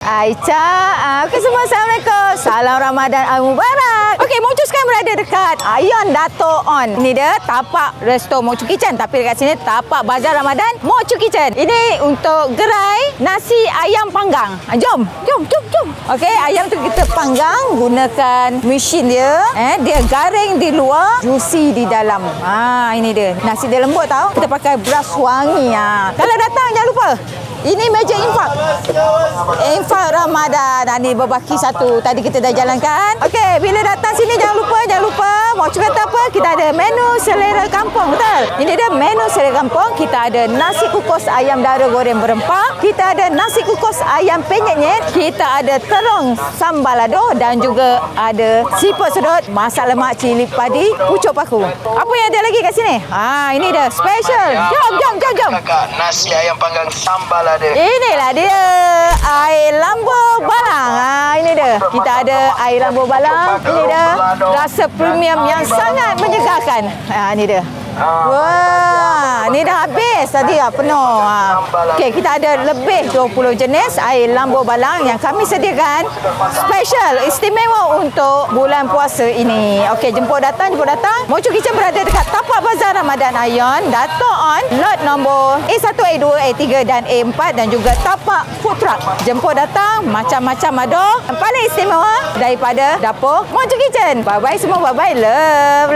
Aicha, okay semua, Assalamualaikum. Salam Ramadan Al-Mubarak. Okey, Mocu sekarang berada dekat Ion Dato' On. Ini dia tapak resto Mocu Kitchen, tapi dekat sini tapak Bazar Ramadan Mocu Kitchen. Ini untuk gerai nasi ayam panggang. Jom. Okey, ayam tu kita panggang gunakan mesin dia. Dia garing di luar, juicy di dalam. Ini dia. Nasi dia lembut tau. Kita pakai beras wangi. Kalau datang jangan lupa, ini meja infak. Infak Ramadan. Ni berbaki satu. Tadi kita dah jalankan. Okey, bila datang sini jangan lupa. Mau kata apa? Kita ada menu selera kampung, betul? Ini dia menu selera kampung. Kita ada nasi kukus ayam dara goreng berempah. Kita ada nasi kukus ayam penyet-nyet. Kita ada terong sambal lado dan juga ada siput sedut, masak lemak cili padi, pucuk paku. Apa yang ada lagi kat sini? Ini dia special. Jom. Kakak, nasi ayam panggang sambal ada. Inilah dia air lambu balang. Ini dia. Kita ada air lambu balang. Ini dia rasa premium yang sangat menyegarkan. Ini dia. Wah, ni dah habis tadi penuh. Okey, kita ada lebih 20 jenis air lambu balang yang kami sediakan special istimewa untuk bulan puasa ini. Okey, jemput datang. Mocu Kitchen berada dekat tapak Bazar Ramadan Ion Dato' On, lot nombor A1, A2, A3 dan A4 dan juga tapak food truck. Jemput datang, macam-macam ada. Yang paling istimewa daripada dapur Mocu Kitchen. Bye-bye semua, bye-bye. Love.